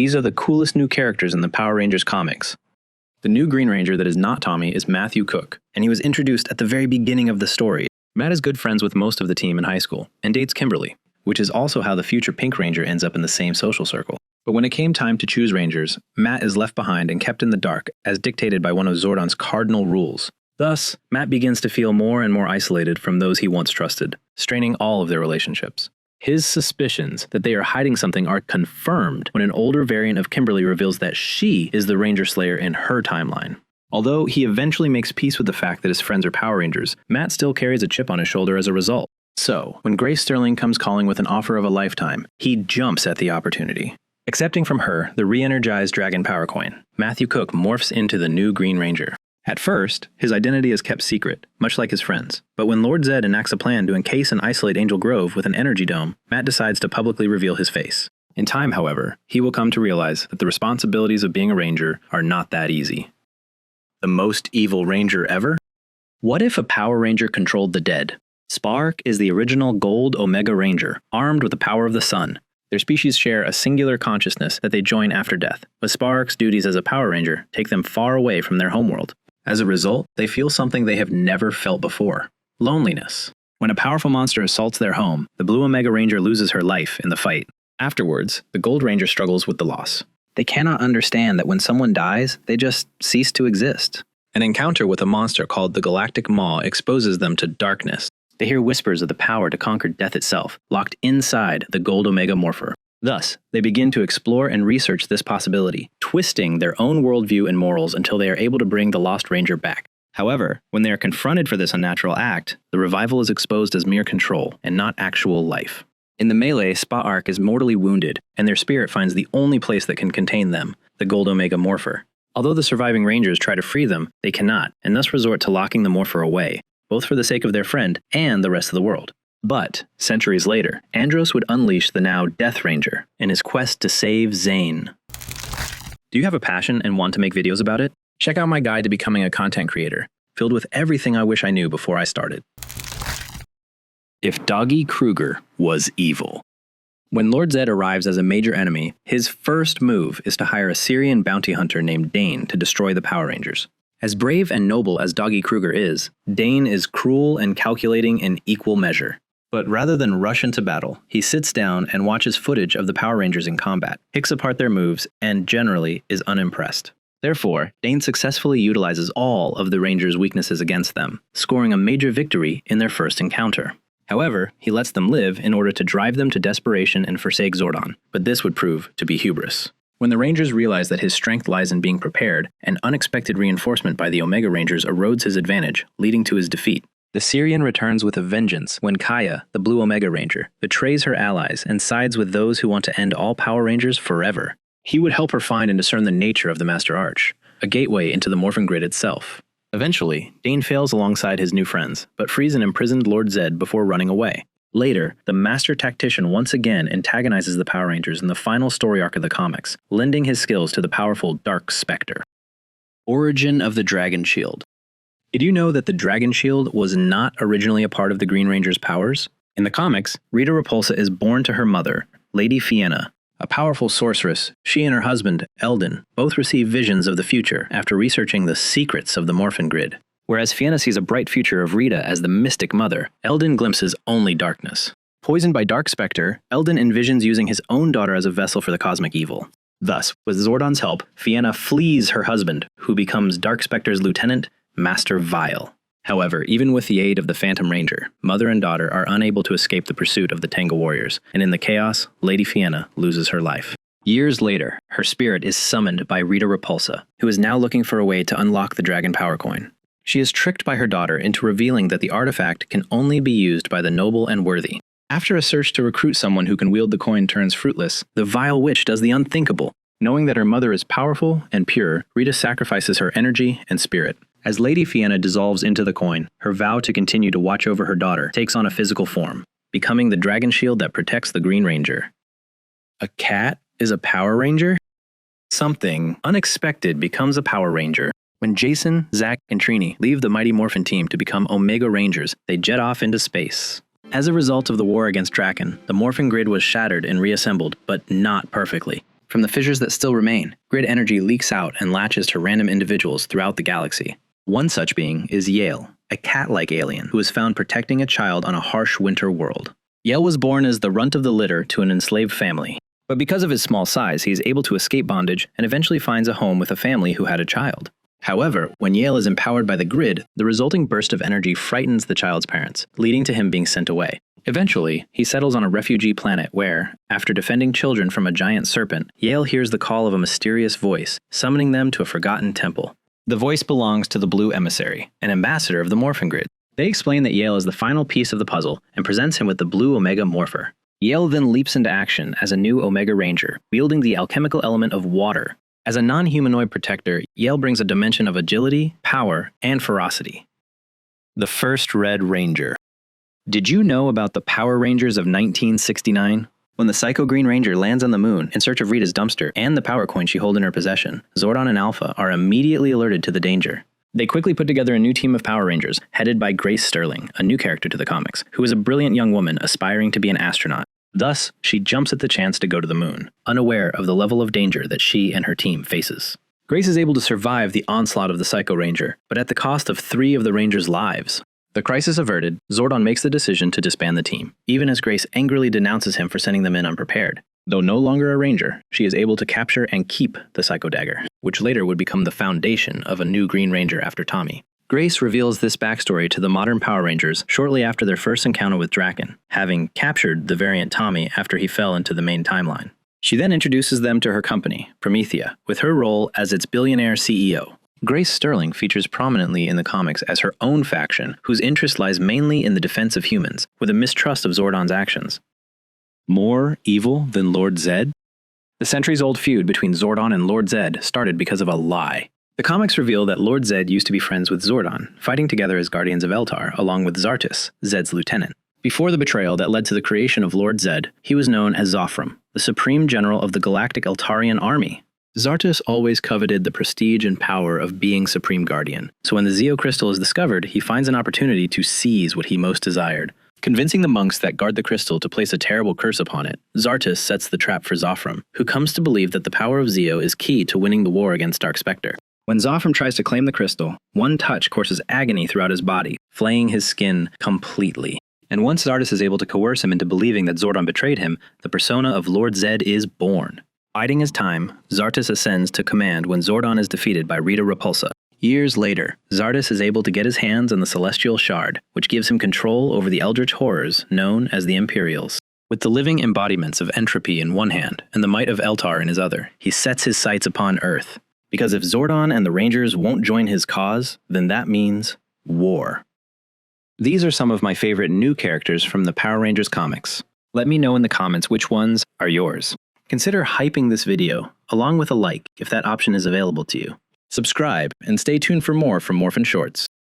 These are the coolest new characters in the Power Rangers comics. The new Green Ranger that is not Tommy is Matthew Cook, and he was introduced at the very beginning of the story. Matt is good friends with most of the team in high school, and dates Kimberly, which is also how the future Pink Ranger ends up in the same social circle. But when it came time to choose Rangers, Matt is left behind and kept in the dark, as dictated by one of Zordon's cardinal rules. Thus, Matt begins to feel more and more isolated from those he once trusted, straining all of their relationships. His suspicions that they are hiding something are confirmed when an older variant of Kimberly reveals that she is the Ranger Slayer in her timeline. Although he eventually makes peace with the fact that his friends are Power Rangers, Matt still carries a chip on his shoulder as a result. So, when Grace Sterling comes calling with an offer of a lifetime, he jumps at the opportunity. Accepting from her the re-energized Dragon Power Coin, Matthew Cook morphs into the new Green Ranger. At first, his identity is kept secret, much like his friends. But when Lord Zedd enacts a plan to encase and isolate Angel Grove with an energy dome, Matt decides to publicly reveal his face. In time, however, he will come to realize that the responsibilities of being a Ranger are not that easy. The most evil Ranger ever? What if a Power Ranger controlled the dead? Spark is the original Gold Omega Ranger, armed with the power of the sun. Their species share a singular consciousness that they join after death, but Spark's duties as a Power Ranger take them far away from their homeworld. As a result, they feel something they have never felt before: loneliness. When a powerful monster assaults their home, the Blue Omega Ranger loses her life in the fight. Afterwards, the Gold Ranger struggles with the loss. They cannot understand that when someone dies, they just cease to exist. An encounter with a monster called the Galactic Maw exposes them to darkness. They hear whispers of the power to conquer death itself, locked inside the Gold Omega Morpher. Thus, they begin to explore and research this possibility, twisting their own worldview and morals until they are able to bring the Lost Ranger back. However, when they are confronted for this unnatural act, the revival is exposed as mere control and not actual life. In the melee, Spark is mortally wounded, and their spirit finds the only place that can contain them, the Gold Omega Morpher. Although the surviving Rangers try to free them, they cannot, and thus resort to locking the Morpher away, both for the sake of their friend and the rest of the world. But, centuries later, Andros would unleash the now Death Ranger in his quest to save Zane. Do you have a passion and want to make videos about it? Check out my guide to becoming a content creator, filled with everything I wish I knew before I started. If Doggy Kruger was evil. When Lord Zedd arrives as a major enemy, his first move is to hire a Sirian bounty hunter named Dayne to destroy the Power Rangers. As brave and noble as Doggy Kruger is, Dayne is cruel and calculating in equal measure. But rather than rush into battle, he sits down and watches footage of the Power Rangers in combat, picks apart their moves, and generally is unimpressed. Therefore, Dayne successfully utilizes all of the Rangers' weaknesses against them, scoring a major victory in their first encounter. However, he lets them live in order to drive them to desperation and forsake Zordon, but this would prove to be hubris. When the Rangers realize that his strength lies in being prepared, an unexpected reinforcement by the Omega Rangers erodes his advantage, leading to his defeat. The Sirian returns with a vengeance when Kaya, the Blue Omega Ranger, betrays her allies and sides with those who want to end all Power Rangers forever. He would help her find and discern the nature of the Master Arch, a gateway into the Morphin Grid itself. Eventually, Dayne fails alongside his new friends, but frees an imprisoned Lord Zedd before running away. Later, the Master Tactician once again antagonizes the Power Rangers in the final story arc of the comics, lending his skills to the powerful Dark Spectre. Origin of the Dragon Shield. Did you know that the Dragon Shield was not originally a part of the Green Ranger's powers? In the comics, Rita Repulsa is born to her mother, Lady Fienna. A powerful sorceress, she and her husband, Eldon, both receive visions of the future after researching the secrets of the Morphin Grid. Whereas Fienna sees a bright future of Rita as the mystic mother, Eldon glimpses only darkness. Poisoned by Dark Spectre, Eldon envisions using his own daughter as a vessel for the cosmic evil. Thus, with Zordon's help, Fienna flees her husband, who becomes Dark Spectre's lieutenant, Master Vile. However, even with the aid of the Phantom Ranger, mother and daughter are unable to escape the pursuit of the Tango Warriors, and in the chaos, Lady Fienna loses her life. Years later, her spirit is summoned by Rita Repulsa, who is now looking for a way to unlock the Dragon Power Coin. She is tricked by her daughter into revealing that the artifact can only be used by the noble and worthy. After a search to recruit someone who can wield the coin turns fruitless, the vile witch does the unthinkable. Knowing that her mother is powerful and pure, Rita sacrifices her energy and spirit. As Lady Fienna dissolves into the coin, her vow to continue to watch over her daughter takes on a physical form, becoming the dragon shield that protects the Green Ranger. A cat is a Power Ranger? Something unexpected becomes a Power Ranger. When Jason, Zach, and Trini leave the Mighty Morphin team to become Omega Rangers, they jet off into space. As a result of the war against Draken, the Morphin Grid was shattered and reassembled, but not perfectly. From the fissures that still remain, grid energy leaks out and latches to random individuals throughout the galaxy. One such being is Yale, a cat-like alien who was found protecting a child on a harsh winter world. Yale was born as the runt of the litter to an enslaved family, but because of his small size, he is able to escape bondage and eventually finds a home with a family who had a child. However, when Yale is empowered by the grid, the resulting burst of energy frightens the child's parents, leading to him being sent away. Eventually, he settles on a refugee planet where, after defending children from a giant serpent, Yale hears the call of a mysterious voice, summoning them to a forgotten temple. The voice belongs to the Blue Emissary, an ambassador of the Morphin grid. They explain that Yale is the final piece of the puzzle and presents him with the Blue Omega Morpher. Yale then leaps into action as a new Omega Ranger, wielding the alchemical element of water. As a non-humanoid protector, Yale brings a dimension of agility, power, and ferocity. The first Red Ranger. Did you know about the Power Rangers of 1969? When the Psycho Green Ranger lands on the moon in search of Rita's dumpster and the power coin she holds in her possession, Zordon and Alpha are immediately alerted to the danger. They quickly put together a new team of Power Rangers, headed by Grace Sterling, a new character to the comics, who is a brilliant young woman aspiring to be an astronaut. Thus, she jumps at the chance to go to the moon, unaware of the level of danger that she and her team faces. Grace is able to survive the onslaught of the Psycho Ranger, but at the cost of 3 of the Rangers' lives. The crisis averted, Zordon makes the decision to disband the team, even as Grace angrily denounces him for sending them in unprepared. Though no longer a Ranger, she is able to capture and keep the Psycho Dagger, which later would become the foundation of a new Green Ranger after Tommy. Grace reveals this backstory to the modern Power Rangers shortly after their first encounter with Draken, having captured the variant Tommy after he fell into the main timeline. She then introduces them to her company, Promethea, with her role as its billionaire CEO. Grace Sterling features prominently in the comics as her own faction, whose interest lies mainly in the defense of humans, with a mistrust of Zordon's actions. More evil than Lord Zedd? The centuries-old feud between Zordon and Lord Zedd started because of a lie. The comics reveal that Lord Zedd used to be friends with Zordon, fighting together as Guardians of Eltar, along with Zartus, Zedd's lieutenant. Before the betrayal that led to the creation of Lord Zedd, he was known as Zofram, the supreme general of the galactic Eltarian army. Zartus always coveted the prestige and power of being Supreme Guardian, so when the Zeo Crystal is discovered, he finds an opportunity to seize what he most desired. Convincing the monks that guard the crystal to place a terrible curse upon it, Zartus sets the trap for Zofram, who comes to believe that the power of Zeo is key to winning the war against Dark Spectre. When Zofram tries to claim the crystal, one touch courses agony throughout his body, flaying his skin completely. And once Zartus is able to coerce him into believing that Zordon betrayed him, the persona of Lord Zedd is born. Biding his time, Zartus ascends to command when Zordon is defeated by Rita Repulsa. Years later, Zartus is able to get his hands on the Celestial Shard, which gives him control over the eldritch horrors known as the Imperials. With the living embodiments of entropy in one hand and the might of Eltar in his other, he sets his sights upon Earth. Because if Zordon and the Rangers won't join his cause, then that means war. These are some of my favorite new characters from the Power Rangers comics. Let me know in the comments which ones are yours. Consider hyping this video, along with a like if that option is available to you. Subscribe and stay tuned for more from Morphin Shorts.